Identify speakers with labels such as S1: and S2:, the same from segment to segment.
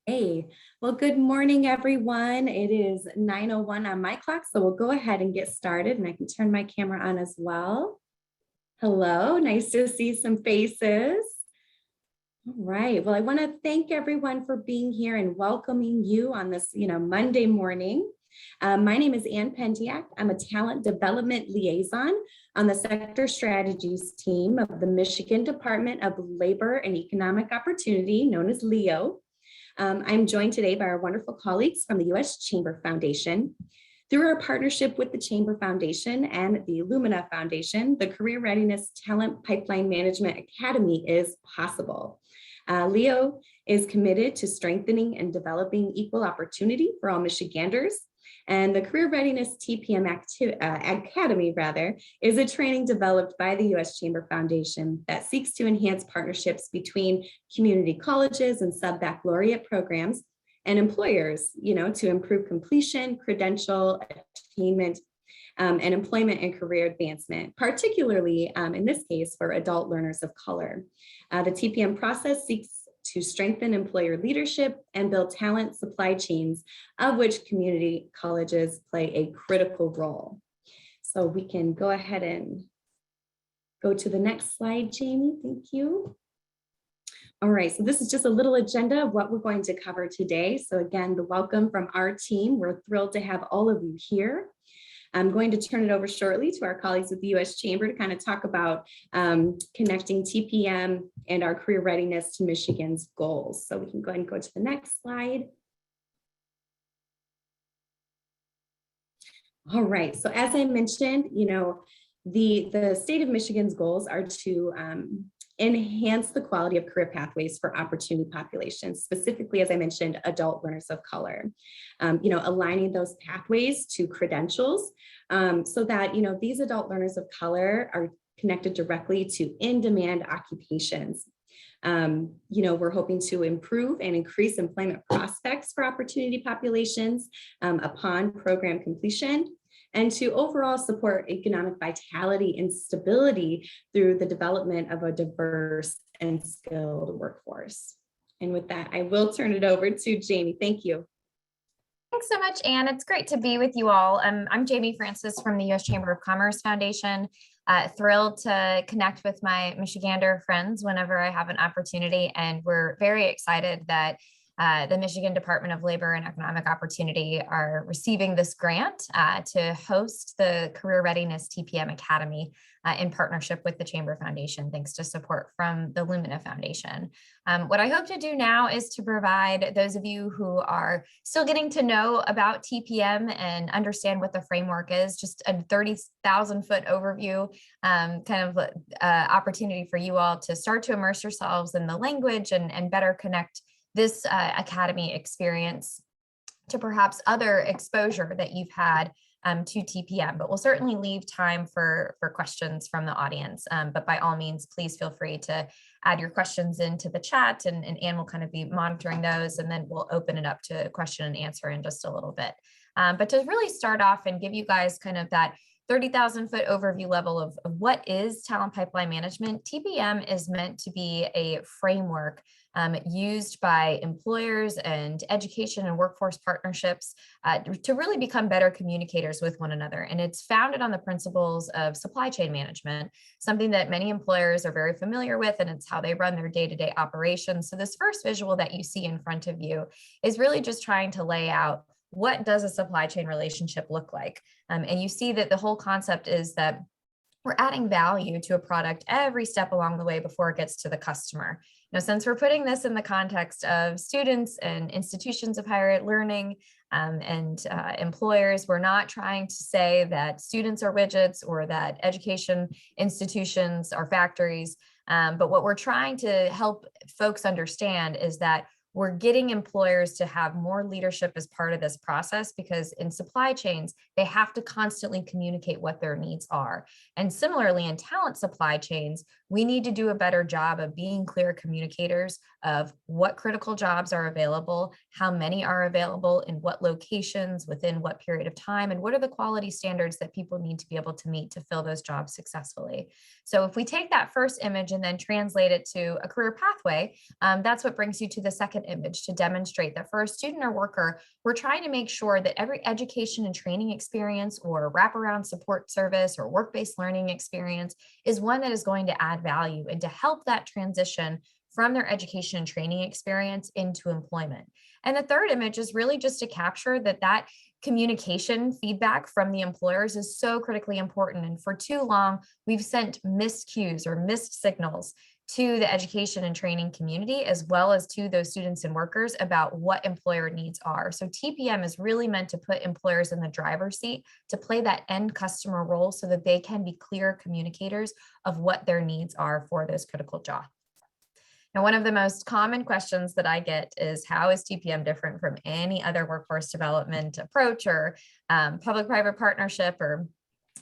S1: Hey, well, good morning, everyone. It is 9:01 on my clock, so we'll go ahead and get started, and I can turn my camera on as well. Hello, nice to see some faces. All right, well, I want to thank everyone for being here and welcoming you on this, Monday morning. My name is Ann Pendiak. I'm a talent development liaison on the Sector Strategies team of the Michigan Department of Labor and Economic Opportunity, known as LEO. I'm joined today by our wonderful colleagues from the U.S. Chamber Foundation. Through our partnership with the Chamber Foundation and the Illumina Foundation, the Career Readiness Talent Pipeline Management Academy is possible. LEO is committed to strengthening and developing equal opportunity for all Michiganders. And the Career Readiness TPM Academy is a training developed by the U.S. Chamber Foundation that seeks to enhance partnerships between community colleges and sub-baccalaureate programs and employers, to improve completion, credential attainment, and employment and career advancement, particularly in this case for adult learners of color. The TPM process seeks to strengthen employer leadership and build talent supply chains, of which community colleges play a critical role. So we can go ahead and go to the next slide, Jamie. Thank you. All right, so this is just a little agenda of what we're going to cover today. So again, the welcome from our team. We're thrilled to have all of you here. I'm going to turn it over shortly to our colleagues with the U.S. Chamber to kind of talk about connecting TPM and our career readiness to Michigan's goals. So we can go ahead and go to the next slide. All right, so as I mentioned, the state of Michigan's goals are to enhance the quality of career pathways for opportunity populations, specifically, as I mentioned, adult learners of color, aligning those pathways to credentials so that, these adult learners of color are connected directly to in-demand occupations. We're hoping to improve and increase employment prospects for opportunity populations upon program completion, and to overall support economic vitality and stability through the development of a diverse and skilled workforce. And with that, I will turn it over to Jamie. Thank you.
S2: Thanks so much, Anne. It's great to be with you all. I'm Jamie Francis from the U.S. Chamber of Commerce Foundation. Thrilled to connect with my Michigander friends whenever I have an opportunity, and we're very excited that the Michigan Department of Labor and Economic Opportunity are receiving this grant to host the Career Readiness TPM Academy in partnership with the Chamber Foundation, thanks to support from the Illumina Foundation. What I hope to do now is to provide those of you who are still getting to know about TPM and understand what the framework is, just a 30,000-foot overview, opportunity for you all to start to immerse yourselves in the language and better connect this academy experience to perhaps other exposure that you've had to TPM, but we'll certainly leave time for questions from the audience. But by all means, please feel free to add your questions into the chat, and Anne will kind of be monitoring those, and then we'll open it up to question and answer in just a little bit. But to really start off and give you guys kind of that 30,000-foot overview level of what is talent pipeline management, TPM is meant to be a framework used by employers and education and workforce partnerships to really become better communicators with one another. And it's founded on the principles of supply chain management, something that many employers are very familiar with, and it's how they run their day-to-day operations. So this first visual that you see in front of you is really just trying to lay out, what does a supply chain relationship look like? And you see that the whole concept is that we're adding value to a product every step along the way before it gets to the customer. Now, since we're putting this in the context of students and institutions of higher learning and employers, we're not trying to say that students are widgets or that education institutions are factories. But what we're trying to help folks understand is that we're getting employers to have more leadership as part of this process, because in supply chains, they have to constantly communicate what their needs are. And similarly, in talent supply chains, we need to do a better job of being clear communicators of what critical jobs are available, how many are available, in what locations, within what period of time, and what are the quality standards that people need to be able to meet to fill those jobs successfully. So if we take that first image and then translate it to a career pathway, that's what brings you to the second second image to demonstrate that for a student or worker, we're trying to make sure that every education and training experience or wraparound support service or work-based learning experience is one that is going to add value and to help that transition from their education and training experience into employment. And the third image is really just to capture that communication feedback from the employers is so critically important. And for too long, we've sent missed cues or missed signals to the education and training community, as well as to those students and workers about what employer needs are. So TPM is really meant to put employers in the driver's seat to play that end customer role so that they can be clear communicators of what their needs are for those critical jobs. Now, one of the most common questions that I get is, how is TPM different from any other workforce development approach or public-private partnership or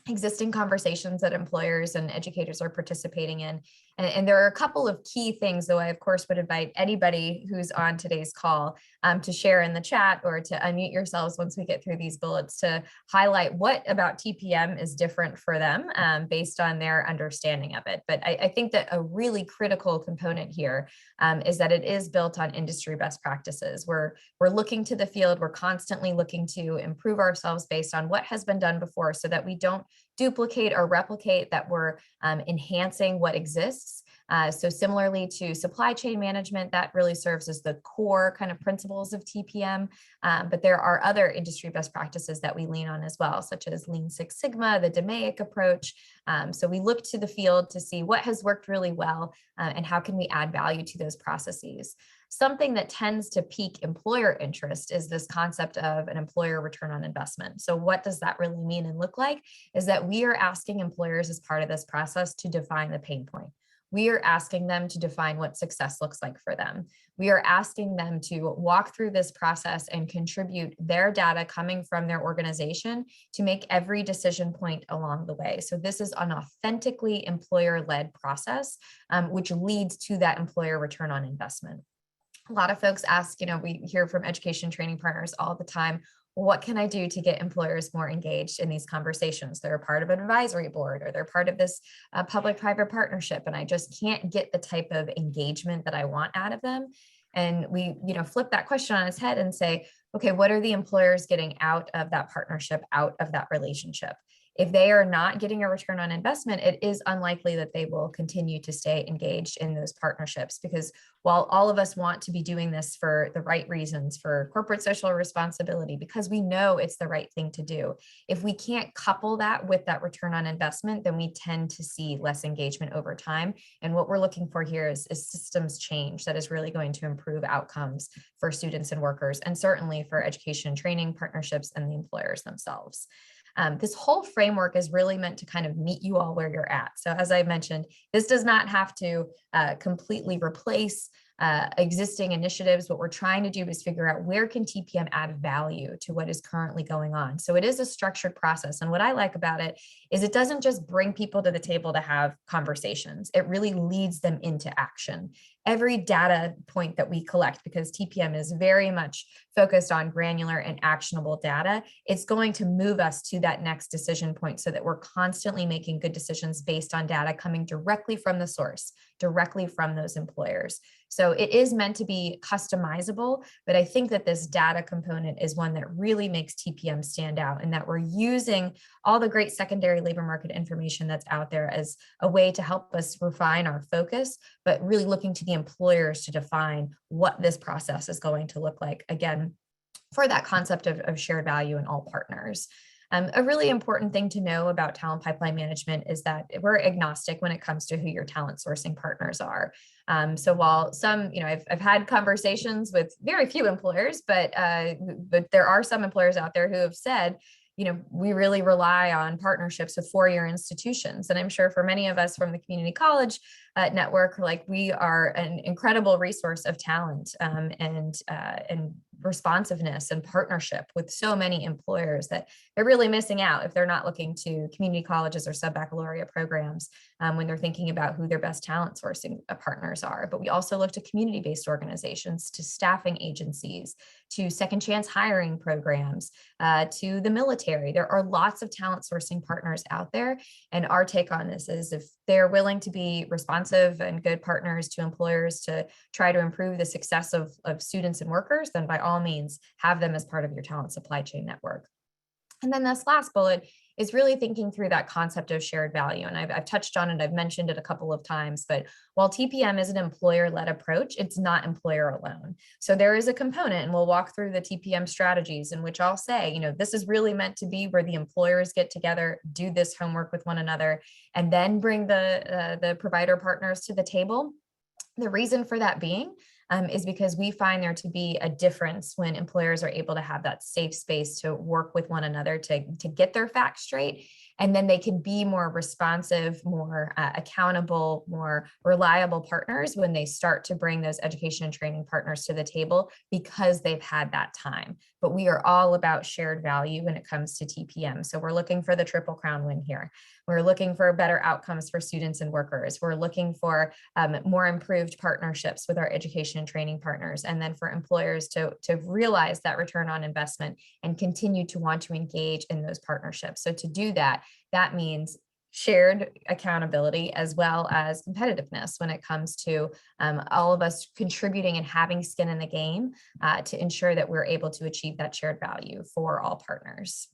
S2: existing conversations that employers and educators are participating in? And there are a couple of key things, though I, of course, would invite anybody who's on today's call to share in the chat or to unmute yourselves once we get through these bullets to highlight what about TPM is different for them based on their understanding of it. But I think that a really critical component here is that it is built on industry best practices. We're looking to the field. We're constantly looking to improve ourselves based on what has been done before so that we don't duplicate or replicate, that we're enhancing what exists. So similarly to supply chain management, that really serves as the core kind of principles of TPM. But there are other industry best practices that we lean on as well, such as Lean Six Sigma, the DMAIC approach. So we look to the field to see what has worked really well and how can we add value to those processes. Something that tends to pique employer interest is this concept of an employer return on investment. So what does that really mean and look like? Is that we are asking employers as part of this process to define the pain point. We are asking them to define what success looks like for them. We are asking them to walk through this process and contribute their data coming from their organization to make every decision point along the way. So this is an authentically employer-led process, which leads to that employer return on investment. A lot of folks ask, we hear from education training partners all the time, what can I do to get employers more engaged in these conversations? They're a part of an advisory board or they're part of this public-private partnership, and I just can't get the type of engagement that I want out of them. And we, flip that question on its head and say, okay, what are the employers getting out of that partnership, out of that relationship? If they are not getting a return on investment, it is unlikely that they will continue to stay engaged in those partnerships, because while all of us want to be doing this for the right reasons, for corporate social responsibility, because we know it's the right thing to do, if we can't couple that with that return on investment, then we tend to see less engagement over time. And what we're looking for here is systems change that is really going to improve outcomes for students and workers, and certainly for education and training partnerships and the employers themselves. This whole framework is really meant to kind of meet you all where you're at. So as I mentioned, this does not have to completely replace existing initiatives. What we're trying to do is figure out where can TPM add value to what is currently going on. So it is a structured process. And what I like about it is it doesn't just bring people to the table to have conversations. It really leads them into action. Every data point that we collect, because TPM is very much focused on granular and actionable data, it's going to move us to that next decision point so that we're constantly making good decisions based on data coming directly from the source, directly from those employers. So it is meant to be customizable, but I think that this data component is one that really makes TPM stand out, and that we're using all the great secondary labor market information that's out there as a way to help us refine our focus, but really looking to the employers to define what this process is going to look like, again, for that concept of shared value in all partners. A really important thing to know about talent pipeline management is that we're agnostic when it comes to who your talent sourcing partners are. So while some, I've had conversations with very few employers, but there are some employers out there who have said, we really rely on partnerships with four-year institutions. And I'm sure for many of us from the community college network, like, we are an incredible resource of talent and responsiveness and partnership with so many employers that they're really missing out if they're not looking to community colleges or sub-baccalaureate programs when they're thinking about who their best talent sourcing partners are. But we also look to community-based organizations, to staffing agencies, to second chance hiring programs, to the military. There are lots of talent sourcing partners out there. And our take on this is if they're willing to be responsive and good partners to employers to try to improve the success of students and workers, then by all means, have them as part of your talent supply chain network. And then this last bullet is really thinking through that concept of shared value. And I've touched on it, I've mentioned it a couple of times, but while TPM is an employer-led approach, it's not employer alone. So there is a component, and we'll walk through the TPM strategies in which I'll say, this is really meant to be where the employers get together, do this homework with one another, and then bring the provider partners to the table. The reason for that being is because we find there to be a difference when employers are able to have that safe space to work with one another to get their facts straight. And then they can be more responsive, more accountable, more reliable partners when they start to bring those education and training partners to the table because they've had that time. But we are all about shared value when it comes to TPM. So we're looking for the triple crown win here. We're looking for better outcomes for students and workers. We're looking for more improved partnerships with our education and training partners. And then for employers to realize that return on investment and continue to want to engage in those partnerships. So to do that, that means shared accountability as well as competitiveness when it comes to all of us contributing and having skin in the game to ensure that we're able to achieve that shared value for all partners.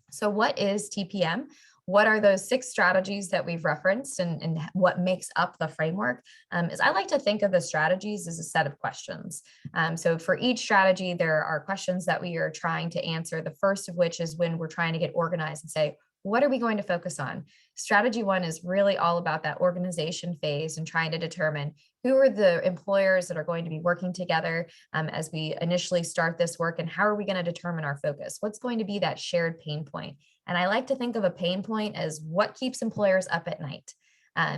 S2: So what is TPM? What are those 6 strategies that we've referenced and what makes up the framework? Is I like to think of the strategies as a set of questions. So for each strategy, there are questions that we are trying to answer. The first of which is when we're trying to get organized and say, what are we going to focus on? Strategy 1 is really all about that organization phase and trying to determine who are the employers that are going to be working together as we initially start this work, and how are we going to determine our focus? What's going to be that shared pain point? And I like to think of a pain point as what keeps employers up at night.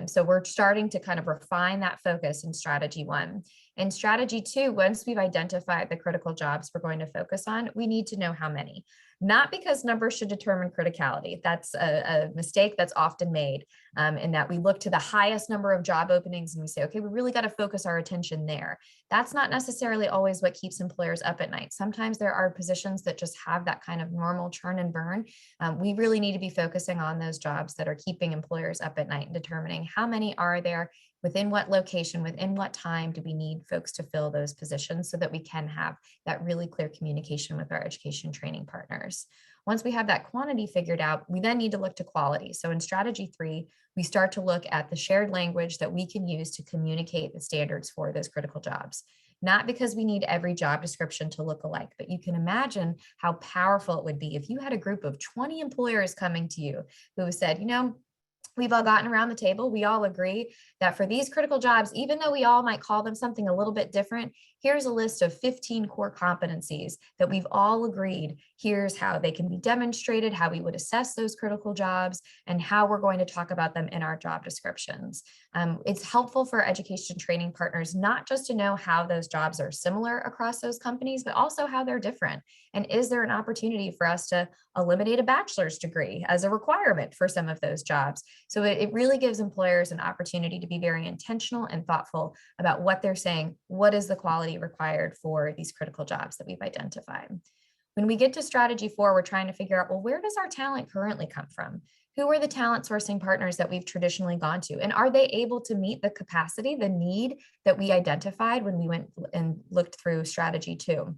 S2: So we're starting to kind of refine that focus in strategy 1. In strategy 2, once we've identified the critical jobs we're going to focus on, we need to know how many. Not because numbers should determine criticality. That's a mistake that's often made in that we look to the highest number of job openings and we say, okay, we really got to focus our attention there. That's not necessarily always what keeps employers up at night. Sometimes there are positions that just have that kind of normal churn and burn. We really need to be focusing on those jobs that are keeping employers up at night and determining how many are there, within what location, within what time do we need folks to fill those positions so that we can have that really clear communication with our education training partners. Once we have that quantity figured out, we then need to look to quality. So in strategy 3, we start to look at the shared language that we can use to communicate the standards for those critical jobs. Not because we need every job description to look alike, but you can imagine how powerful it would be if you had a group of 20 employers coming to you who said, we've all gotten around the table. We all agree that for these critical jobs, even though we all might call them something a little bit different, here's a list of 15 core competencies that we've all agreed. Here's how they can be demonstrated, how we would assess those critical jobs, and how we're going to talk about them in our job descriptions. It's helpful for education training partners, not just to know how those jobs are similar across those companies, but also how they're different. And is there an opportunity for us to eliminate a bachelor's degree as a requirement for some of those jobs? So it really gives employers an opportunity to be very intentional and thoughtful about what they're saying. What is the quality required for these critical jobs that we've identified? When we get to strategy 4, we're trying to figure out, well, where does our talent currently come from? Who are the talent sourcing partners that we've traditionally gone to? And are they able to meet the capacity, the need that we identified when we went and looked through strategy 2?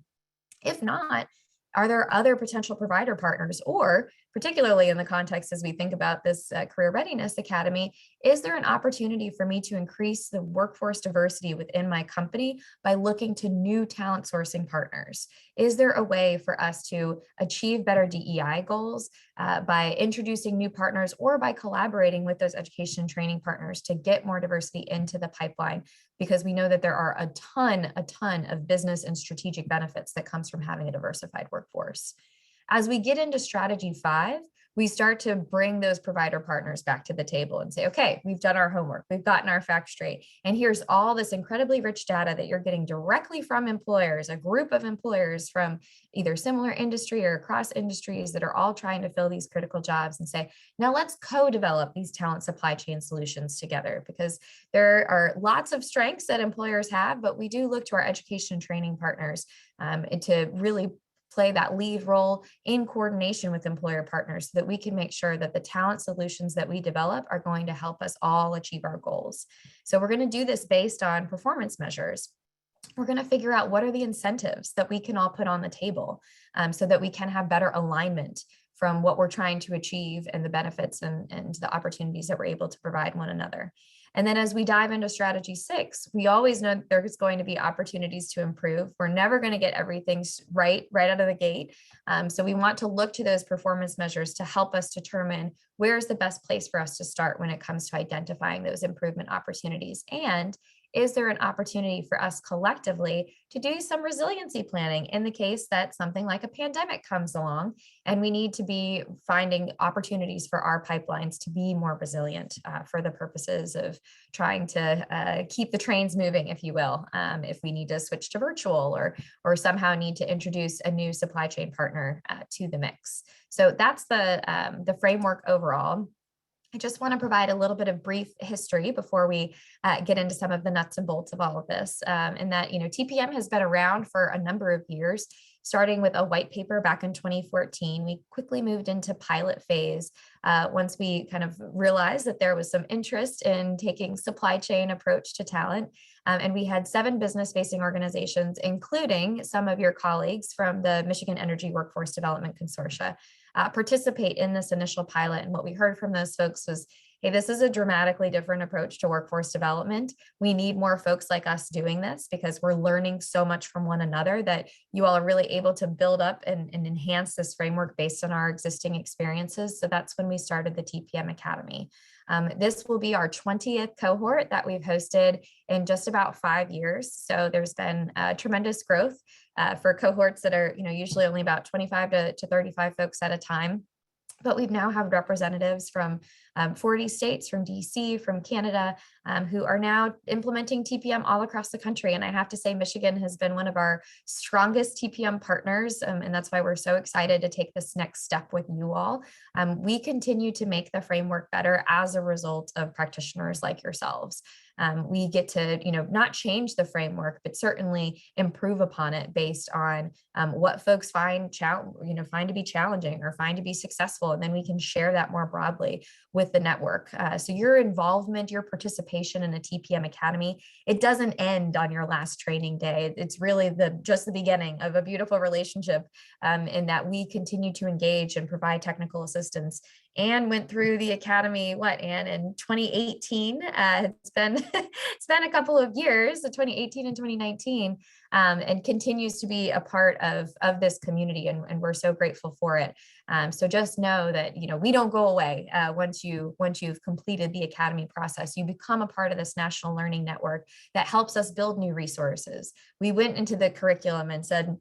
S2: If not, are there other potential provider partners, or particularly in the context as we think about this Career Readiness Academy, is there an opportunity for me to increase the workforce diversity within my company by looking to new talent sourcing partners? Is there a way for us to achieve better DEI goals by introducing new partners or by collaborating with those education and training partners to get more diversity into the pipeline? Because we know that there are a ton of business and strategic benefits that comes from having a diversified workforce. As we get into strategy 5, we start to bring those provider partners back to the table and say, okay, we've done our homework, we've gotten our facts straight, and here's all this incredibly rich data that you're getting directly from employers, a group of employers from either similar industry or across industries that are all trying to fill these critical jobs, and say, now let's co-develop these talent supply chain solutions together, because there are lots of strengths that employers have, but we do look to our education and training partners to really play that lead role in coordination with employer partners so that we can make sure that the talent solutions that we develop are going to help us all achieve our goals. So we're going to do this based on performance measures. We're going to figure out what are the incentives that we can all put on the table so that we can have better alignment from what we're trying to achieve and the benefits and the opportunities that we're able to provide one another. And then as we dive into strategy 6, we always know that there's going to be opportunities to improve. We're never going to get everything right out of the gate. So we want to look to those performance measures to help us determine where's the best place for us to start when it comes to identifying those improvement opportunities. And is there an opportunity for us collectively to do some resiliency planning in the case that something like a pandemic comes along and we need to be finding opportunities for our pipelines to be more resilient for the purposes of trying to keep the trains moving, if you will, if we need to switch to virtual or somehow need to introduce a new supply chain partner to the mix. So that's the framework overall. I just want to provide a little bit of brief history before we get into some of the nuts and bolts of all of this. And that, TPM has been around for a number of years, starting with a white paper back in 2014. We quickly moved into pilot phase once we kind of realized that there was some interest in taking supply chain approach to talent. And we had 7 business-facing organizations, including some of your colleagues from the Michigan Energy Workforce Development Consortia, participate in this initial pilot. And what we heard from those folks was, hey, this is a dramatically different approach to workforce development. We need more folks like us doing this because we're learning so much from one another that you all are really able to build up and enhance this framework based on our existing experiences. So that's when we started the TPM Academy. This will be our 20th cohort that we've hosted in just about 5 years. So there's been tremendous growth for cohorts that are, usually only about 25 to 35 folks at a time. But we've now have representatives from 40 states, from DC, from Canada, who are now implementing TPM all across the country. And I have to say, Michigan has been one of our strongest TPM partners. And that's why we're so excited to take this next step with you all. We continue to make the framework better as a result of practitioners like yourselves. We get to, not change the framework, but certainly improve upon it based on what folks find to be challenging or find to be successful. And then we can share that more broadly with the network. So your involvement, your participation in a TPM Academy, it doesn't end on your last training day. It's really just the beginning of a beautiful relationship in that we continue to engage and provide technical assistance. Anne went through the academy, Anne, in 2018. It's been a couple of years, 2018 and 2019, and continues to be a part of this community, and we're so grateful for it. So just know that we don't go away once you've completed the academy process. You become a part of this national learning network that helps us build new resources. We went into the curriculum and said,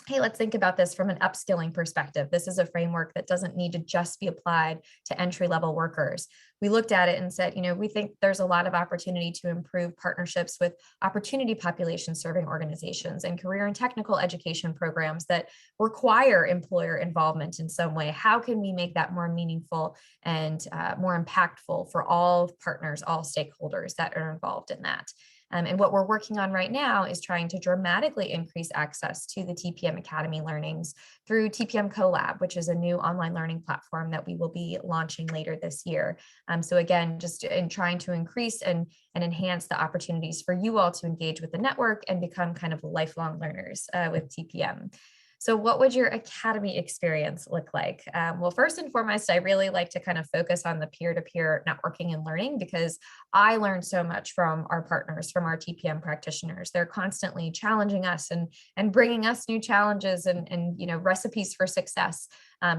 S2: hey, let's think about this from an upskilling perspective. This is a framework that doesn't need to just be applied to entry-level workers. We looked at it and said, we think there's a lot of opportunity to improve partnerships with opportunity population serving organizations and career and technical education programs that require employer involvement in some way. How can we make that more meaningful and more impactful for all partners, all stakeholders that are involved in that? And what we're working on right now is trying to dramatically increase access to the TPM Academy learnings through TPM CoLab, which is a new online learning platform that we will be launching later this year. So again, just in trying to increase and enhance the opportunities for you all to engage with the network and become kind of lifelong learners with TPM. So what would your academy experience look like? Well, first and foremost, I really like to kind of focus on the peer-to-peer networking and learning because I learn so much from our partners, from our TPM practitioners. They're constantly challenging us and bringing us new challenges and recipes for success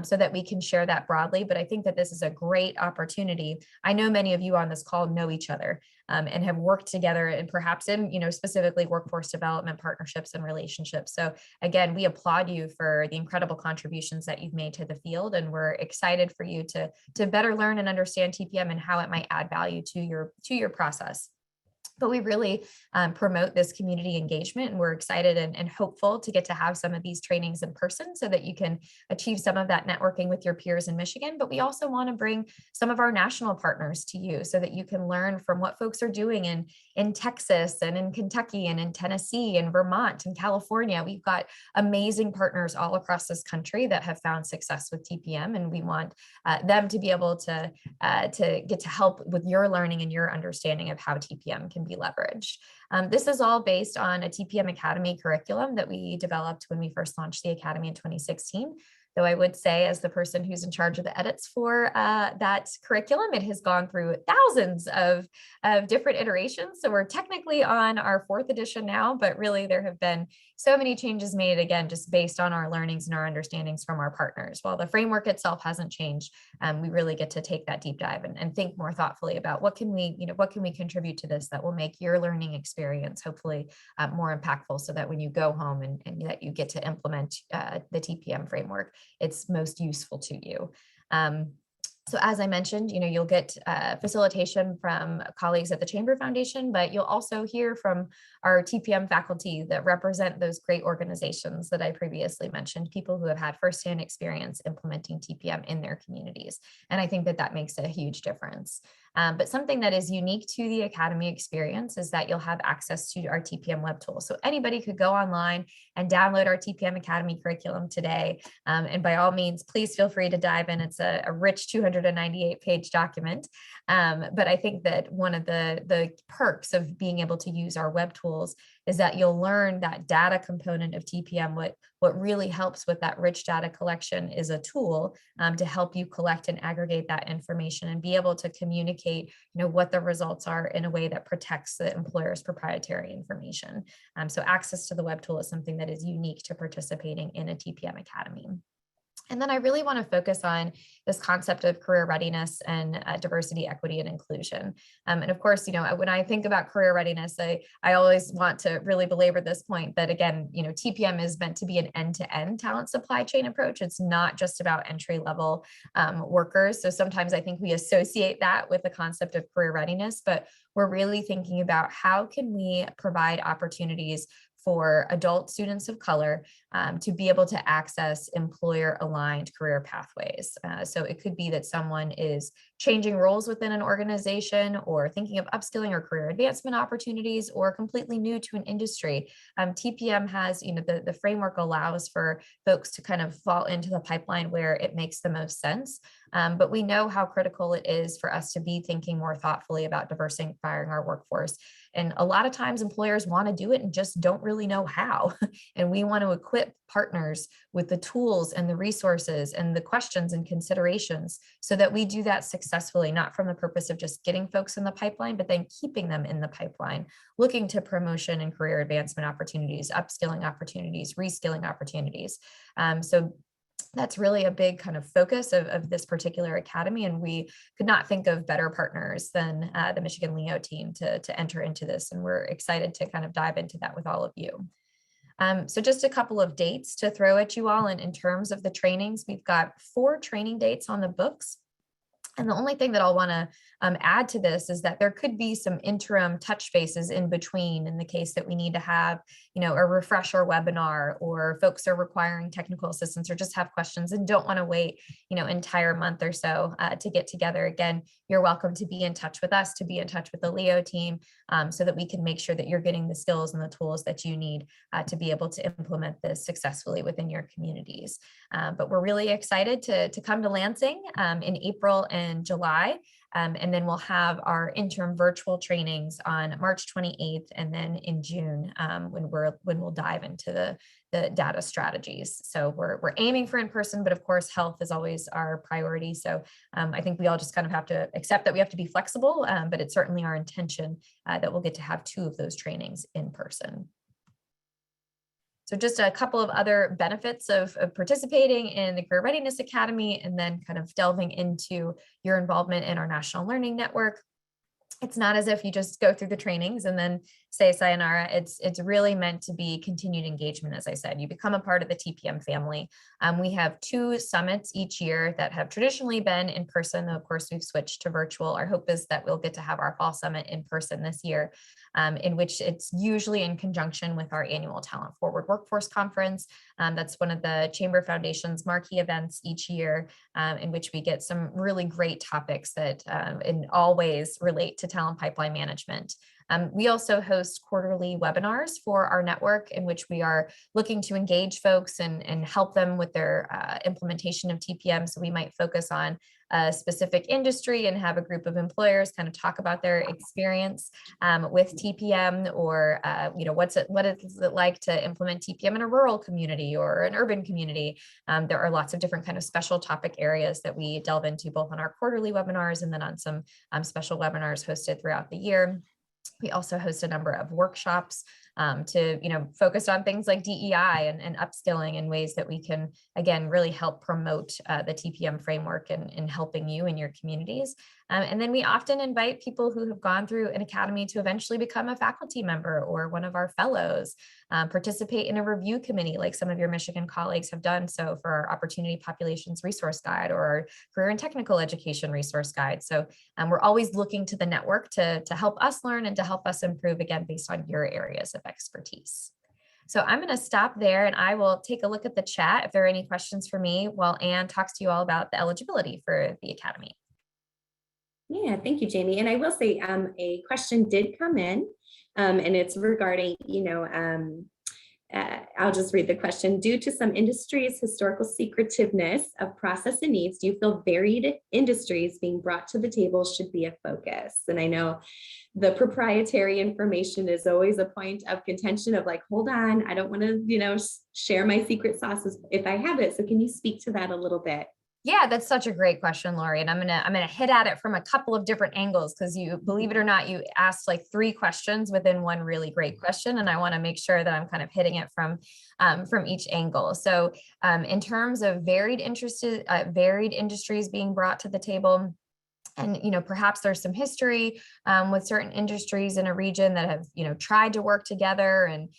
S2: so that we can share that broadly. But I think that this is a great opportunity. I know many of you on this call know each other and have worked together, and perhaps in, specifically workforce development partnerships and relationships. So again, we applaud you for the incredible contributions that you've made to the field, and we're excited for you to better learn and understand TPM and how it might add value to your process. But we really promote this community engagement, and we're excited and hopeful to get to have some of these trainings in person so that you can achieve some of that networking with your peers in Michigan. But we also want to bring some of our national partners to you so that you can learn from what folks are doing in Texas and in Kentucky and in Tennessee and Vermont and California. We've got amazing partners all across this country that have found success with TPM, and we want them to be able to get to help with your learning and your understanding of how TPM can be leveraged. This is all based on a TPM Academy curriculum that we developed when we first launched the Academy in 2016. Though I would say, as the person who's in charge of the edits for that curriculum, it has gone through thousands of different iterations. So we're technically on our 4th edition now, but really there have been so many changes made, again, just based on our learnings and our understandings from our partners. While the framework itself hasn't changed, we really get to take that deep dive and think more thoughtfully about what can we contribute to this that will make your learning experience hopefully more impactful, so that when you go home and that you get to implement the TPM framework, it's most useful to you. So as I mentioned, you'll get facilitation from colleagues at the Chamber Foundation, but you'll also hear from our TPM faculty that represent those great organizations that I previously mentioned, people who have had firsthand experience implementing TPM in their communities. And I think that makes a huge difference. But something that is unique to the Academy experience is that you'll have access to our TPM web tool. So anybody could go online and download our TPM Academy curriculum today. And by all means, please feel free to dive in. It's a rich 298-page document. But I think that one of the perks of being able to use our web tools is that you'll learn that data component of TPM. What really helps with that rich data collection is a tool to help you collect and aggregate that information and be able to communicate, what the results are in a way that protects the employer's proprietary information. So access to the web tool is something that is unique to participating in a TPM Academy. And then I really want to focus on this concept of career readiness and diversity, equity, and inclusion. And of course, when I think about career readiness, I always want to really belabor this point that, again, TPM is meant to be an end-to-end talent supply chain approach. It's not just about entry-level workers. So sometimes I think we associate that with the concept of career readiness, but we're really thinking about how can we provide opportunities for adult students of color to be able to access employer-aligned career pathways. So it could be that someone is changing roles within an organization, or thinking of upskilling or career advancement opportunities, or completely new to an industry. TPM has, the framework allows for folks to kind of fall into the pipeline where it makes the most sense. But we know how critical it is for us to be thinking more thoughtfully about diversifying our workforce. And a lot of times employers want to do it and just don't really know how. And we want to equip partners with the tools and the resources and the questions and considerations so that we do that successfully, not from the purpose of just getting folks in the pipeline, but then keeping them in the pipeline, looking to promotion and career advancement opportunities, upskilling opportunities, reskilling opportunities. So that's really a big kind of focus of this particular academy. And we could not think of better partners than the Michigan Leo team to enter into this. And we're excited to kind of dive into that with all of you. So just a couple of dates to throw at you all in terms of the trainings. We've got 4 training dates on the books. And the only thing that I'll want to add to this is that there could be some interim touch bases in between in the case that we need to have, a refresher webinar, or folks are requiring technical assistance or just have questions and don't want to wait, entire month or so to get together. Again, you're welcome to be in touch with us, to be in touch with the Leo team, so that we can make sure that you're getting the skills and the tools that you need to be able to implement this successfully within your communities. But we're really excited to come to Lansing in April and July. And then we'll have our interim virtual trainings on March 28th, and then in June when we'll dive into the data strategies. So we're aiming for in person, but of course health is always our priority. So I think we all just kind of have to accept that we have to be flexible, but it's certainly our intention that we'll get to have 2 of those trainings in person. So just a couple of other benefits of participating in the Career Readiness Academy, and then kind of delving into your involvement in our National Learning Network. It's not as if you just go through the trainings and then say sayonara. It's really meant to be continued engagement. As I said, you become a part of the TPM family. We have 2 summits each year that have traditionally been in person. Of course, we've switched to virtual. Our hope is that we'll get to have our fall summit in person this year, in which it's usually in conjunction with our annual Talent Forward Workforce Conference. That's one of the Chamber Foundation's marquee events each year, in which we get some really great topics that in all ways relate to talent pipeline management. We also host quarterly webinars for our network, in which we are looking to engage folks and help them with their implementation of TPM. So we might focus on a specific industry and have a group of employers kind of talk about their experience with TPM, or what is it like to implement TPM in a rural community or an urban community. There are lots of different kind of special topic areas that we delve into, both on our quarterly webinars and then on some special webinars hosted throughout the year. We also host a number of workshops to focus on things like DEI and upskilling, in ways that we can, again, really help promote the TPM framework and helping you in your communities. And then we often invite people who have gone through an academy to eventually become a faculty member or one of our fellows, participate in a review committee like some of your Michigan colleagues have done so for our Opportunity Populations Resource Guide or our Career and Technical Education Resource Guide. So we're always looking to the network to help us learn and to help us improve, again, based on your areas of expertise. So I'm going to stop there, and I will take a look at the chat if there are any questions for me while Anne talks to you all about the eligibility for the Academy.
S1: Yeah, thank you, Jamie. And I will say a question did come in, and it's regarding, I'll just read the question. Due to some industries' historical secretiveness of process and needs, do you feel varied industries being brought to the table should be a focus? And I know the proprietary information is always a point of contention of like, hold on, I don't want to, share my secret sauces if I have it. So can you speak to that a little bit?
S2: Yeah, that's such a great question, Lori. And I'm gonna hit at it from a couple of different angles, because you, believe it or not, you asked like 3 questions within one really great question, and I want to make sure that I'm kind of hitting it from each angle. So in terms of varied industries being brought to the table. And, perhaps there's some history with certain industries in a region that have, tried to work together and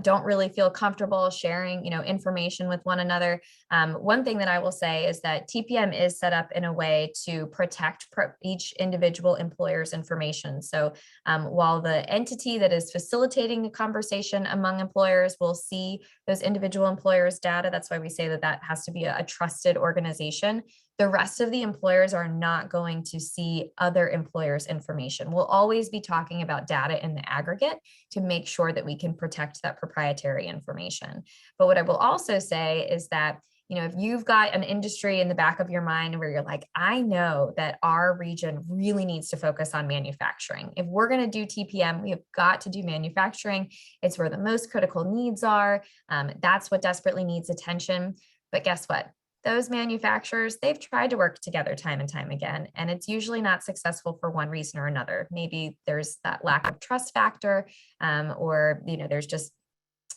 S2: don't really feel comfortable sharing, information with one another. One thing that I will say is that TPM is set up in a way to protect each individual employer's information. So while the entity that is facilitating the conversation among employers will see those individual employers' data, that's why we say that has to be a trusted organization. The rest of the employers are not going to see other employers' information. We'll always be talking about data in the aggregate to make sure that we can protect that proprietary information. But what I will also say is that, if you've got an industry in the back of your mind where you're like, I know that our region really needs to focus on manufacturing. If we're going to do TPM, we have got to do manufacturing. It's where the most critical needs are. That's what desperately needs attention. But guess what? Those manufacturers, they've tried to work together time and time again, and it's usually not successful for one reason or another. Maybe there's that lack of trust factor, or there's just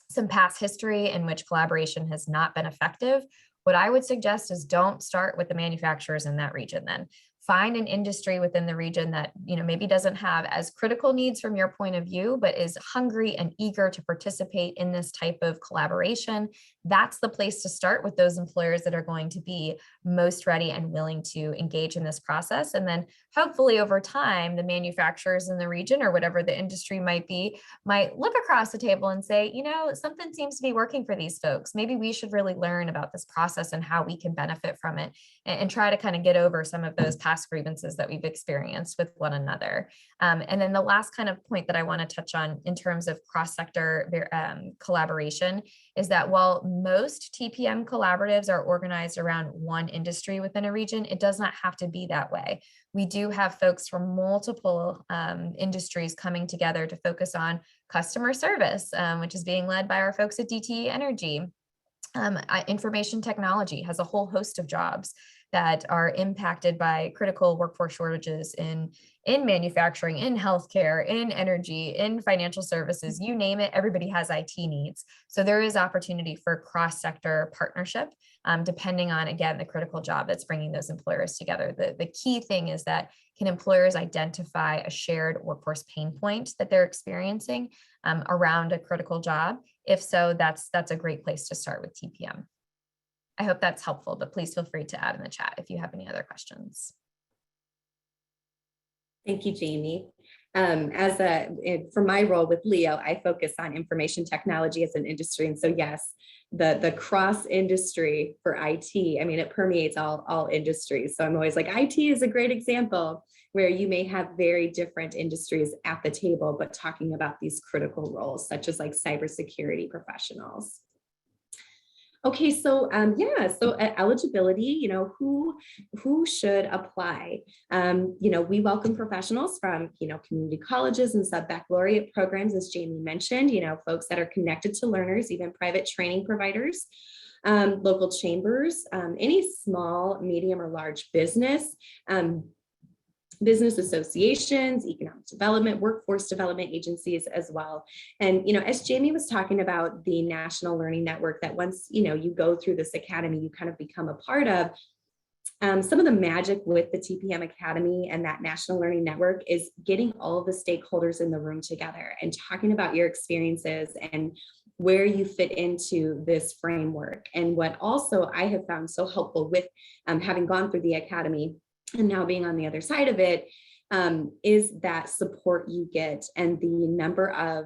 S2: some past history in which collaboration has not been effective. What I would suggest is don't start with the manufacturers in that region then. Find an industry within the region that maybe doesn't have as critical needs from your point of view, but is hungry and eager to participate in this type of collaboration. That's the place to start with those employers that are going to be most ready and willing to engage in this process. And then hopefully over time, the manufacturers in the region or whatever the industry might be, might look across the table and say, something seems to be working for these folks. Maybe we should really learn about this process and how we can benefit from it, and try to kind of get over some of those past grievances that we've experienced with one another. And then the last kind of point that I want to touch on in terms of cross-sector collaboration is that while most TPM collaboratives are organized around one industry within a region, it does not have to be that way. We do have folks from multiple industries coming together to focus on customer service, which is being led by our folks at DTE Energy. Information technology has a whole host of jobs. that are impacted by critical workforce shortages in manufacturing, in healthcare, in energy, in financial services, you name it, everybody has IT needs. So there is opportunity for cross-sector partnership, depending on, again, the critical job that's bringing those employers together. The key thing is that can employers identify a shared workforce pain point that they're experiencing around a critical job? If so, that's a great place to start with TPM. I hope that's helpful, but please feel free to add in the chat if you have any other questions.
S1: Thank you, Jamie. For my role with Leo, I focus on information technology as an industry. And so yes, the cross industry for IT, I mean, it permeates all industries. So I'm always like, IT is a great example where you may have very different industries at the table, but talking about these critical roles, such as like cybersecurity professionals. Okay, so eligibility, who should apply? We welcome professionals from, community colleges and sub-baccalaureate programs, as Jamie mentioned, folks that are connected to learners, even private training providers, local chambers, any small, medium, or large business, business associations, economic development, workforce development agencies as well. And, as Jamie was talking about the National Learning Network, that once, you go through this academy, you kind of become a part of, some of the magic with the TPM Academy and that National Learning Network is getting all of the stakeholders in the room together and talking about your experiences and where you fit into this framework. And what also I have found so helpful with having gone through the academy and now being on the other side of it, is that support you get and the number of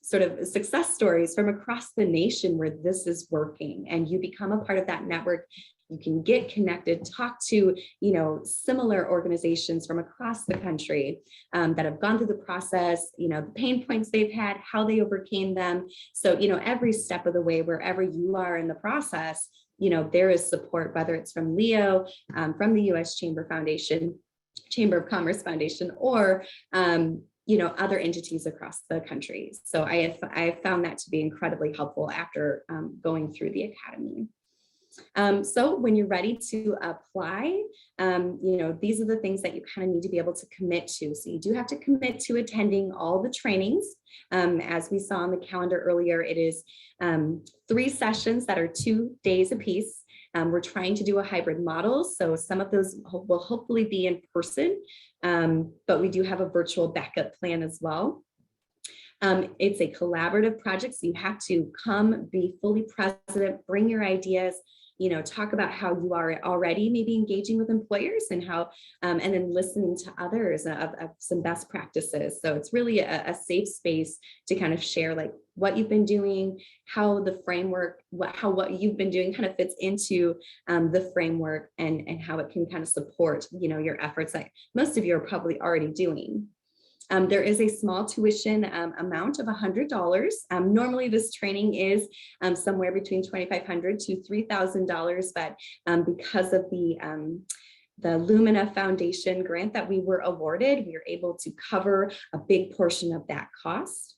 S1: sort of success stories from across the nation where this is working, and you become a part of that network. You can get connected, talk to, similar organizations from across the country that have gone through the process, the pain points they've had, how they overcame them. So, every step of the way, wherever you are in the process, there is support, whether it's from Leo, from the U.S. Chamber of Commerce Foundation, or other entities across the country. So I have found that to be incredibly helpful after going through the academy. So when you're ready to apply, these are the things that you kind of need to be able to commit to. So you do have to commit to attending all the trainings. As we saw on the calendar earlier, it is 3 sessions that are 2 days apiece. We're trying to do a hybrid model, so some of those will hopefully be in person, but we do have a virtual backup plan as well. It's a collaborative project, so you have to come, be fully present, bring your ideas, talk about how you are already maybe engaging with employers and how, and then listening to others of some best practices. So it's really a safe space to kind of share like what you've been doing, how the framework, what you've been doing kind of fits into the framework, and how it can kind of support, your efforts that most of you are probably already doing. There is a small tuition amount of $100. Normally this training is somewhere between $2,500 to $3,000, but because of the Lumina Foundation grant that we were awarded, we were able to cover a big portion of that cost.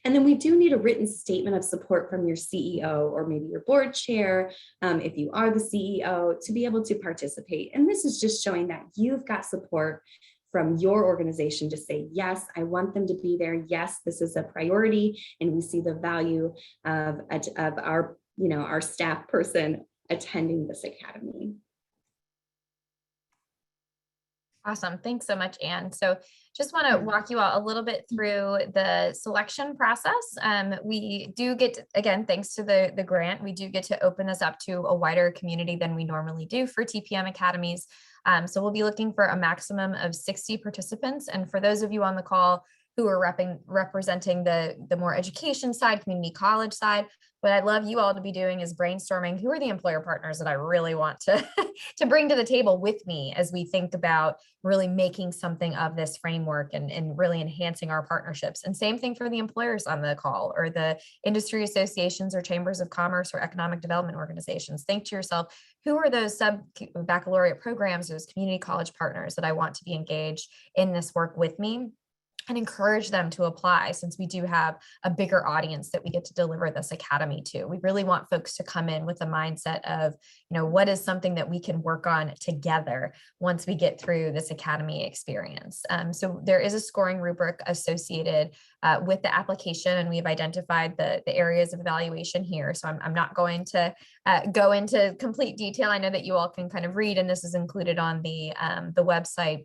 S1: And then we do need a written statement of support from your CEO or maybe your board chair, if you are the CEO, to be able to participate. And this is just showing that you've got support from your organization to say, yes, I want them to be there. Yes, this is a priority, and we see the value of our staff person attending this academy.
S2: Awesome. Thanks so much, Anne. So just want to walk you all a little bit through the selection process. We do get, again, thanks to the grant, we do get to open this up to a wider community than we normally do for TPM academies. So we'll be looking for a maximum of 60 participants. And for those of you on the call who are representing the more education side, community college side, what I'd love you all to be doing is brainstorming who are the employer partners that I really want to, to bring to the table with me as we think about really making something of this framework and really enhancing our partnerships. And same thing for the employers on the call, or the industry associations or chambers of commerce or economic development organizations. Think to yourself, who are those sub-baccalaureate programs, those community college partners that I want to be engaged in this work with me? and encourage them to apply, since we do have a bigger audience that we get to deliver this academy to. We really want folks to come in with a mindset of, what is something that we can work on together once we get through this academy experience. So there is a scoring rubric associated with the application, and we've identified the areas of evaluation here. So I'm not going to go into complete detail. I know that you all can kind of read, and this is included on the website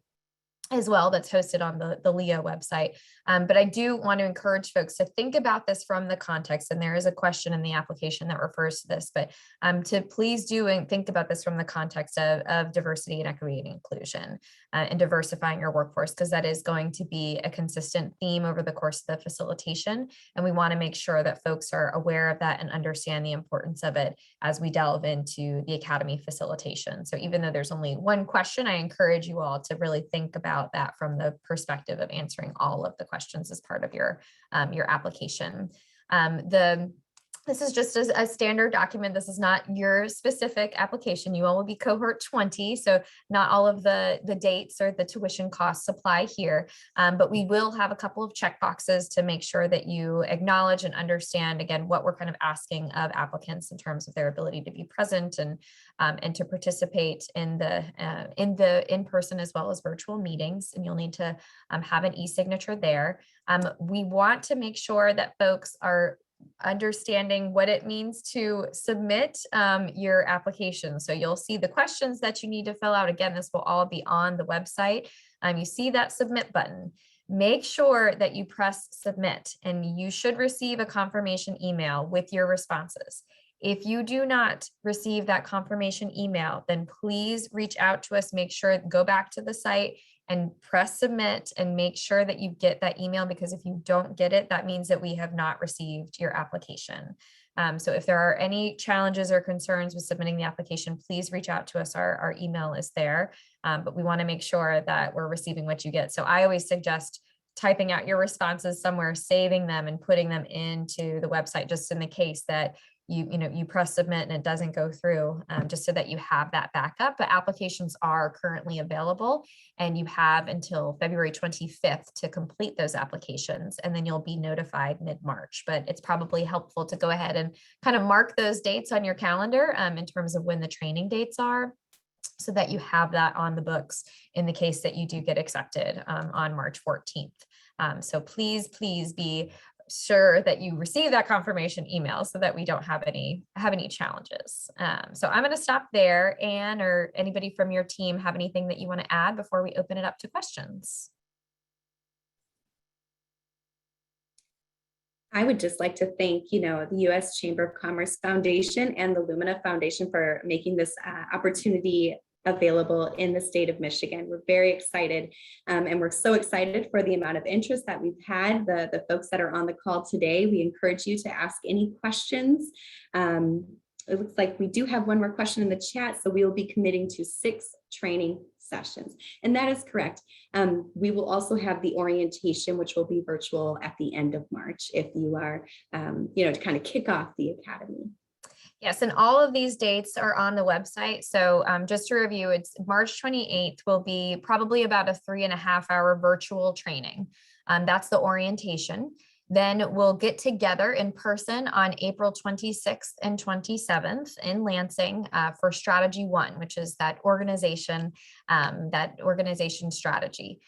S2: as well, that's hosted on the LEO website. But I do want to encourage folks to think about this from the context, and there is a question in the application that refers to this, but to please do and think about this from the context of diversity and equity and inclusion, and diversifying your workforce, because that is going to be a consistent theme over the course of the facilitation. And we want to make sure that folks are aware of that and understand the importance of it as we delve into the academy facilitation. So even though there's only one question, I encourage you all to really think about that from the perspective of answering all of the questions as part of your application. This is just a standard document. This is not your specific application. You all will be cohort 20, so not all of the dates or the tuition costs apply here, but we will have a couple of check boxes to make sure that you acknowledge and understand, again, what we're kind of asking of applicants in terms of their ability to be present and to participate in the in-person as well as virtual meetings. And you'll need to have an e-signature there. We want to make sure that folks are understanding what it means to submit your application. So you'll see the questions that you need to fill out. Again, this will all be on the website. You see that submit button. Make sure that you press submit, and you should receive a confirmation email with your responses. If you do not receive that confirmation email, then please reach out to us. Make sure, go back to the site and press submit and make sure that you get that email, because if you don't get it, that means that we have not received your application. So if there are any challenges or concerns with submitting the application, please reach out to us. Our email is there, but we want to make sure that we're receiving what you get. So I always suggest typing out your responses somewhere, saving them and putting them into the website, just in the case that you press submit and it doesn't go through, just so that you have that backup. But applications are currently available, and you have until February 25th to complete those applications, and then you'll be notified mid-March. But it's probably helpful to go ahead and kind of mark those dates on your calendar in terms of when the training dates are, so that you have that on the books in the case that you do get accepted on March 14th. So please be sure that you receive that confirmation email so that we don't have any challenges. So I'm going to stop there. Anne, or anybody from your team have anything that you want to add before we open it up to questions?
S1: I would just like to thank, the U.S. Chamber of Commerce Foundation and the Lumina Foundation for making this opportunity available in the state of Michigan. We're very excited, and we're so excited for the amount of interest that we've had. The folks that are on the call today, we encourage you to ask any questions. It looks like we do have one more question in the chat, so we will be committing to 6 training sessions, and that is correct. We will also have the orientation, which will be virtual at the end of March, if you are, to kind of kick off the academy.
S2: Yes, and all of these dates are on the website. So just to review, it's March 28th will be probably about a 3.5-hour virtual training. That's the orientation. Then we'll get together in person on April 26th and 27th in Lansing for Strategy 1, which is that organization strategy.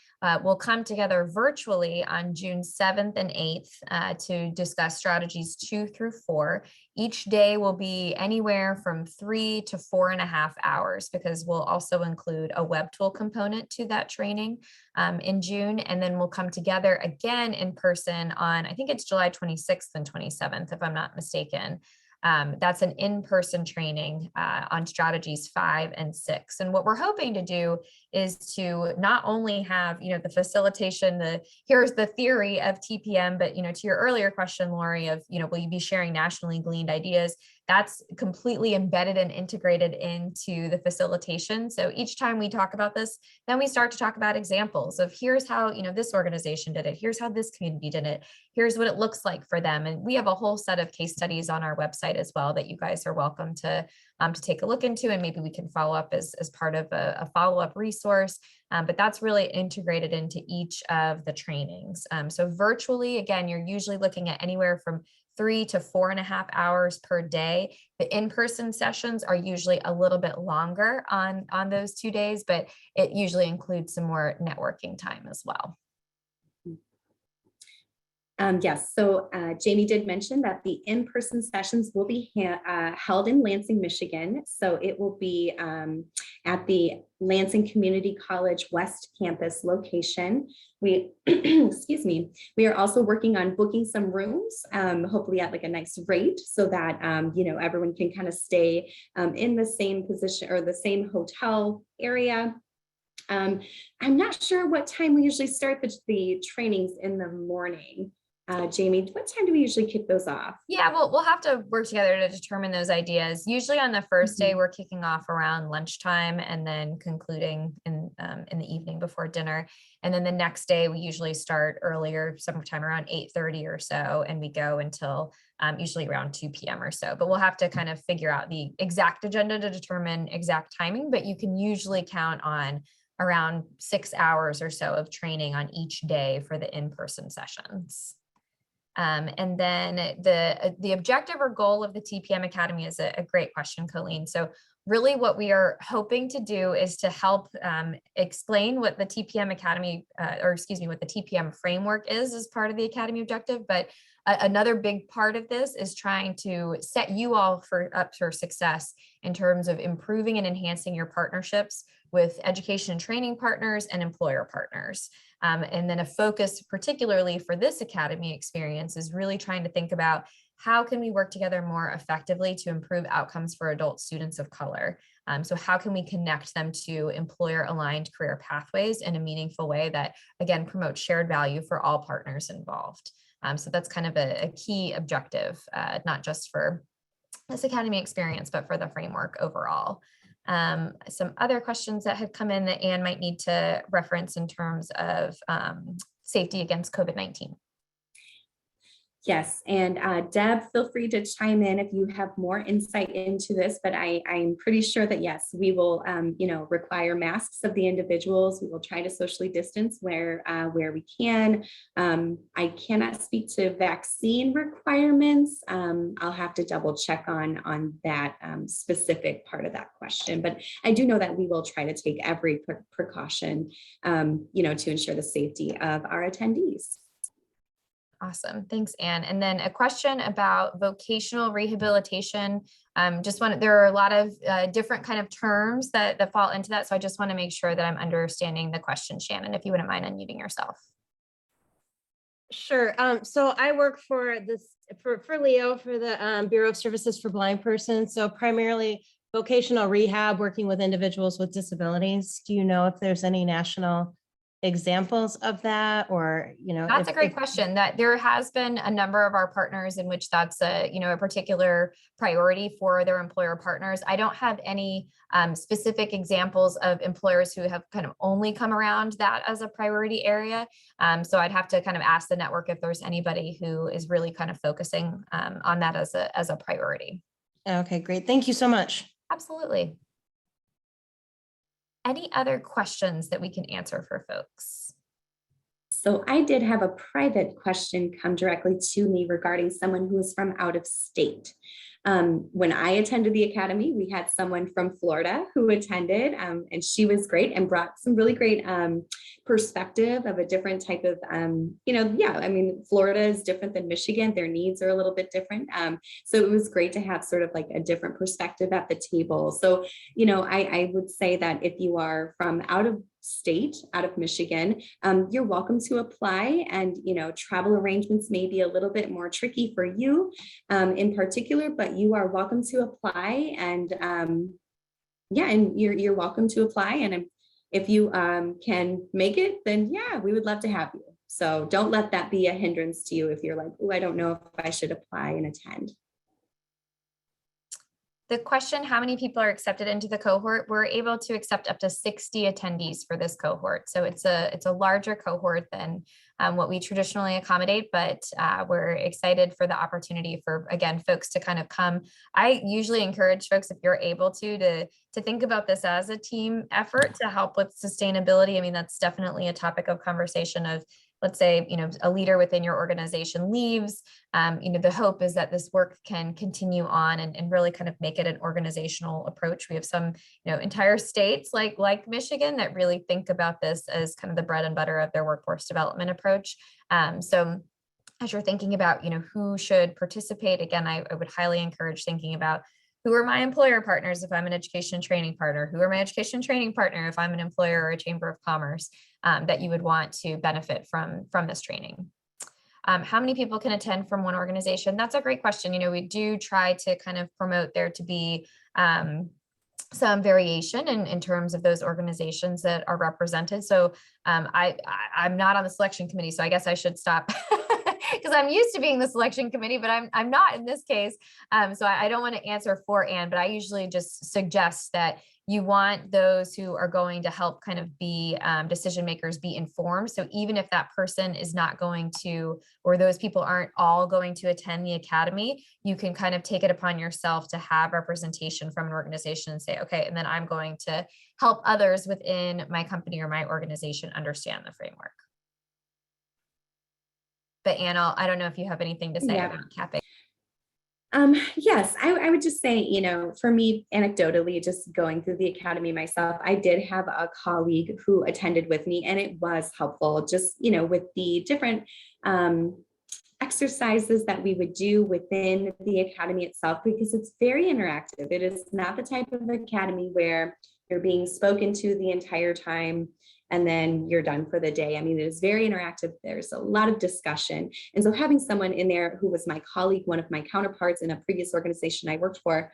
S2: We'll come together virtually on June 7th and 8th to discuss strategies 2 through 4. Each day will be anywhere from 3 to 4.5 hours, because we'll also include a web tool component to that training in June. And then we'll come together again in person on, I think it's July 26th and 27th, if I'm not mistaken. That's an in-person training on strategies 5 and 6. And what we're hoping to do is to not only have, the facilitation, here's the theory of TPM, but, to your earlier question, Lori, of, will you be sharing nationally gleaned ideas? that's completely embedded and integrated into the facilitation. So each time we talk about this, then we start to talk about examples of here's how, this organization did it. Here's how this community did it. Here's what it looks like for them. And we have a whole set of case studies on our website as well that you guys are welcome to take a look into, and maybe we can follow up as part of a follow-up resource. But that's really integrated into each of the trainings. So virtually, again, you're usually looking at anywhere from 3 to 4.5 hours per day. The in-person sessions are usually a little bit longer on those 2 days, but it usually includes some more networking time as well.
S1: Yes, so Jamie did mention that the in-person sessions will be held in Lansing, Michigan. So it will be at the Lansing Community College West Campus location. We, excuse me, we are also working on booking some rooms, hopefully at like a nice rate so that, everyone can kind of stay in the same position or the same hotel area. I'm not sure what time we usually start the trainings in the morning. Jamie, what time do we usually kick those off?
S2: Yeah, we'll have to work together to determine those ideas. Usually on the first day, we're kicking off around lunchtime and then concluding in the evening before dinner. And then the next day, we usually start earlier, sometime around 8:30 or so, and we go until usually around 2 p.m. or so. But we'll have to kind of figure out the exact agenda to determine exact timing, but you can usually count on around 6 hours or so of training on each day for the in-person sessions. And then the objective or goal of the TPM Academy is a great question, Colleen. So really what we are hoping to do is to help explain what the TPM Academy, what the TPM framework is as part of the Academy objective. But another big part of this is trying to set you all up for success in terms of improving and enhancing your partnerships with education and training partners and employer partners. And then a focus particularly for this Academy experience is really trying to think about how can we work together more effectively to improve outcomes for adult students of color? So how can we connect them to employer-aligned career pathways in a meaningful way that, again, promotes shared value for all partners involved? So that's kind of a key objective, not just for this Academy experience, but for the framework overall. Some other questions that had come in that Anne might need to reference in terms of safety against COVID-19.
S1: Yes, and Deb, feel free to chime in if you have more insight into this, but I'm pretty sure that yes, we will, require masks of the individuals. We will try to socially distance where we can. I cannot speak to vaccine requirements. I'll have to double check on that specific part of that question, but I do know that we will try to take every precaution, to ensure the safety of our attendees.
S2: Awesome. Thanks, Anne. And then a question about vocational rehabilitation. There are a lot of different kind of terms that fall into that. So I just want to make sure that I'm understanding the question, Shannon, if you wouldn't mind unmuting yourself.
S3: Sure. So I work for Leo for the Bureau of Services for Blind Persons. So primarily vocational rehab, working with individuals with disabilities. Do you know if there's any national examples of that, or
S2: that's a great question. That there has been a number of our partners in which that's a particular priority for their employer partners. I don't have any specific examples of employers who have kind of only come around that as a priority area. So I'd have to kind of ask the network if there's anybody who is really kind of focusing on that as a priority.
S3: Okay, great. Thank you so much.
S2: Absolutely. Any other questions that we can answer for folks?
S1: So I did have a private question come directly to me regarding someone who is from out of state. When I attended the Academy, we had someone from Florida who attended, and she was great and brought some really great perspective of a different type of, Florida is different than Michigan. Their needs are a little bit different. So it was great to have sort of like a different perspective at the table. So, I would say that if you are from out of state, out of Michigan, you're welcome to apply, and travel arrangements may be a little bit more tricky for you in particular, but you are welcome to apply, and and you're welcome to apply, and if you can make it, then yeah, we would love to have you. So don't let that be a hindrance to you if you're like, oh, I don't know if I should apply and attend.
S2: The question, how many people are accepted into the cohort? We're able to accept up to 60 attendees for this cohort. So it's a larger cohort than what we traditionally accommodate, but we're excited for the opportunity for, again, folks to kind of come. I usually encourage folks, if you're able to think about this as a team effort to help with sustainability. I mean, that's definitely a topic of conversation of, let's say, a leader within your organization leaves, the hope is that this work can continue on and really kind of make it an organizational approach. We have some, entire states like Michigan that really think about this as kind of the bread and butter of their workforce development approach. So as you're thinking about, who should participate, again, I would highly encourage thinking about who are my employer partners if I'm an education and training partner, who are my education and training partner if I'm an employer or a chamber of commerce, that you would want to benefit from this training. How many people can attend from one organization? That's a great question. We do try to kind of promote there to be some variation in terms of those organizations that are represented. So I'm not on the selection committee, so I guess I should stop because I'm used to being the selection committee, but I'm not in this case. So I don't want to answer for Anne, but I usually just suggest that you want those who are going to help kind of be decision makers be informed. So even if that person is not going to, or those people aren't all going to attend the academy, you can kind of take it upon yourself to have representation from an organization and say, okay, and then I'm going to help others within my company or my organization understand the framework. But Anne, I don't know if you have anything to say about capping.
S1: Yes, I would just say, for me, anecdotally, just going through the academy myself, I did have a colleague who attended with me, and it was helpful just, with the different exercises that we would do within the academy itself, because it's very interactive. It is not the type of academy where you're being spoken to the entire time and then you're done for the day. I mean, it is very interactive. There's a lot of discussion. And so having someone in there who was my colleague, one of my counterparts in a previous organization I worked for,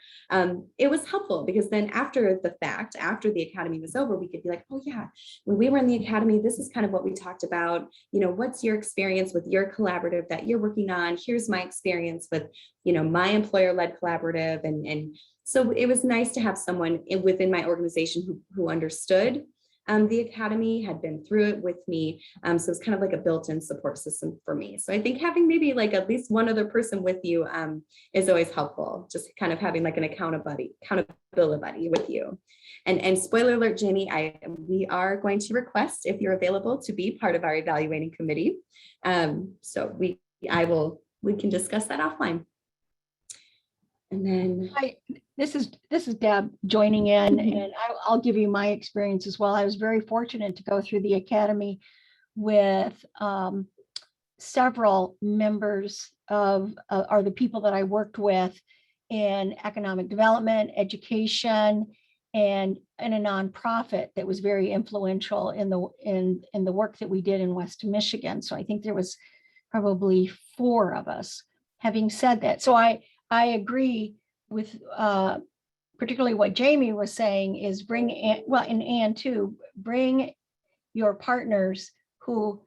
S1: it was helpful because then after the fact, after the academy was over, we could be like, oh yeah, when we were in the academy, this is kind of what we talked about. What's your experience with your collaborative that you're working on? Here's my experience with, my employer-led collaborative. And so it was nice to have someone within my organization who understood the academy, had been through it with me. So it's kind of like a built-in support system for me. So I think having maybe like at least one other person with you is always helpful. Just kind of having like an accountability buddy with you. And spoiler alert, Jamie, we are going to request if you're available to be part of our evaluating committee. So we can discuss that offline. And then
S4: this is Deb joining in, and I'll give you my experience as well. I was very fortunate to go through the academy with several members of are the people that I worked with in economic development, education, and in a nonprofit that was very influential in the work that we did in West Michigan. So I think there was probably 4 of us. Having said that, so I agree with particularly what Jamie was saying is and Anne too, bring your partners who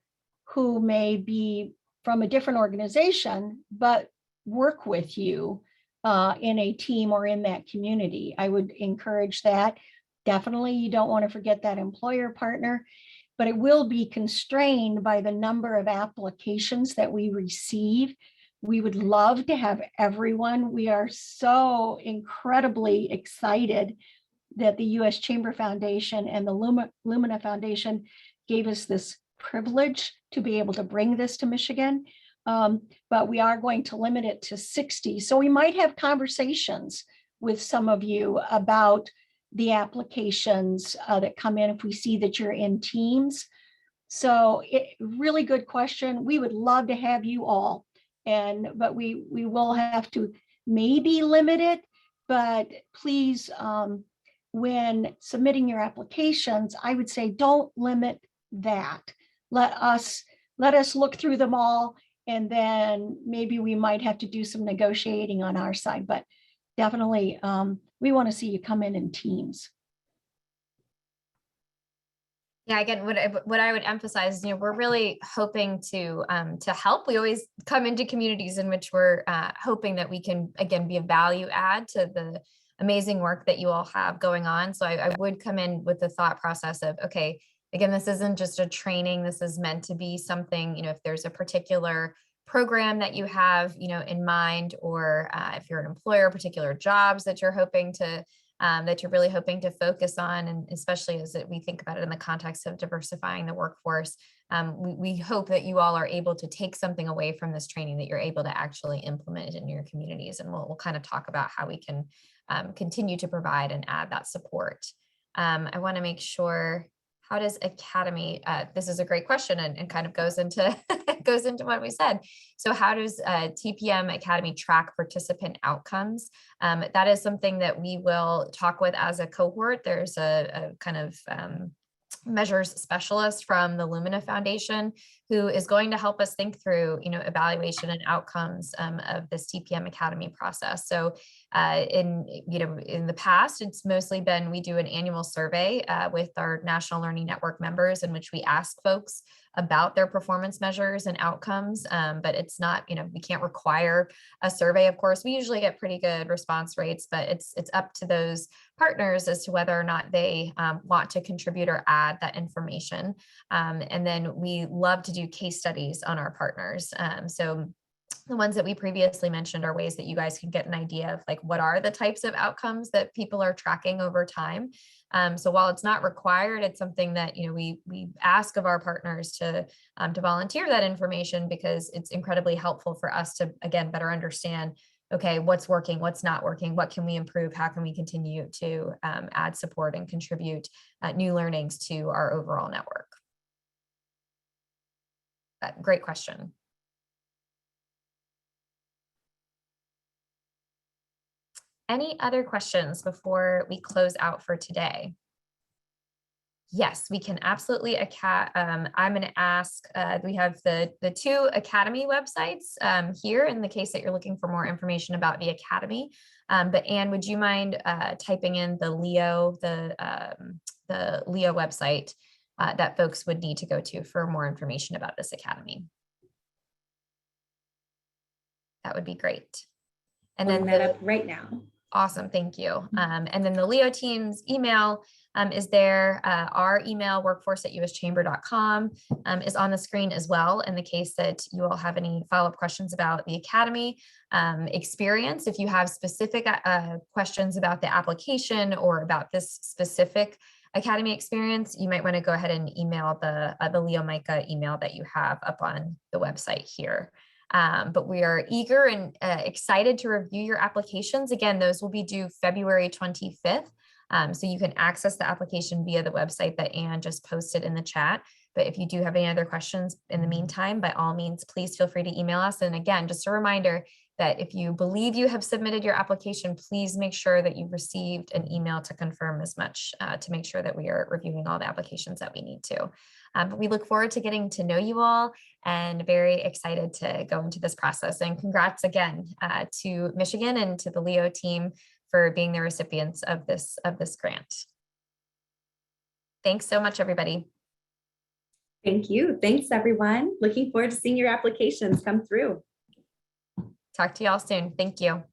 S4: may be from a different organization, but work with you in a team or in that community. I would encourage that. Definitely, you don't want to forget that employer partner, but it will be constrained by the number of applications that we receive. We would love to have everyone. We are so incredibly excited that the U.S. Chamber Foundation and the Lumina Foundation gave us this privilege to be able to bring this to Michigan. But we are going to limit it to 60. So we might have conversations with some of you about the applications that come in if we see that you're in teams. So really good question. We would love to have you all. But we will have to maybe limit it, but please, when submitting your applications, I would say don't limit that. Let us look through them all, and then maybe we might have to do some negotiating on our side, but definitely we want to see you come in teams.
S2: Yeah, again, what I would emphasize, we're really hoping to help. We always come into communities in which we're hoping that we can, again, be a value add to amazing work that you all have going on. So I would come in with the thought process of, okay, again, this isn't just a training. This is meant to be something, if there's a particular program that you have, in mind, or if you're an employer, particular jobs that you're hoping to, that you're really hoping to focus on, and especially as we think about it in the context of diversifying the workforce, we hope that you all are able to take something away from this training that you're able to actually implement it in your communities. And we'll kind of talk about how we can continue to provide and add that support. I want to make sure, how does Academy, this is a great question and kind of goes into goes into what we said. So how does TPM Academy track participant outcomes? That is something that we will talk with as a cohort. There's a kind of measures specialist from the Lumina Foundation who is going to help us think through, evaluation and outcomes of this TPM Academy process. So in the past, it's mostly been, we do an annual survey with our National Learning Network members in which we ask folks about their performance measures and outcomes, but it's not, we can't require a survey. Of course, we usually get pretty good response rates, but it's up to those partners as to whether or not they want to contribute or add that information. And then we love to do case studies on our partners. So the ones that we previously mentioned are ways that you guys can get an idea of like, what are the types of outcomes that people are tracking over time. So while it's not required, it's something that, we ask of our partners to volunteer that information, because it's incredibly helpful for us to, again, better understand, okay, what's working, what's not working, what can we improve, how can we continue to add support and contribute new learnings to our overall network. Great question. Any other questions before we close out for today? Yes, we can absolutely. I'm going to ask, we have the two Academy websites here in the case that you're looking for more information about the Academy. But Anne, would you mind typing in the Leo website that folks would need to go to for more information about this Academy? That would be great. And then
S1: that up right now.
S2: Awesome, thank you. And then the Leo team's email is there. Our email, workforce@uschamber.com, is on the screen as well, in the case that you all have any follow-up questions about the Academy experience. If you have specific questions about the application or about this specific Academy experience, you might want to go ahead and email the Leo Micah email that you have up on the website here. But we are eager and excited to review your applications. Again, those will be due February 25th. So you can access the application via the website that Anne just posted in the chat. But if you do have any other questions in the meantime, by all means, please feel free to email us. And again, just a reminder that if you believe you have submitted your application, please make sure that you've received an email to confirm as much, to make sure that we are reviewing all the applications that we need to. But we look forward to getting to know you all and very excited to go into this process. And congrats again to Michigan and to the Leo team for being the recipients of this grant. Thanks so much, everybody.
S1: Thank you. Thanks, everyone. Looking forward to seeing your applications come through.
S2: Talk to you all soon. Thank you.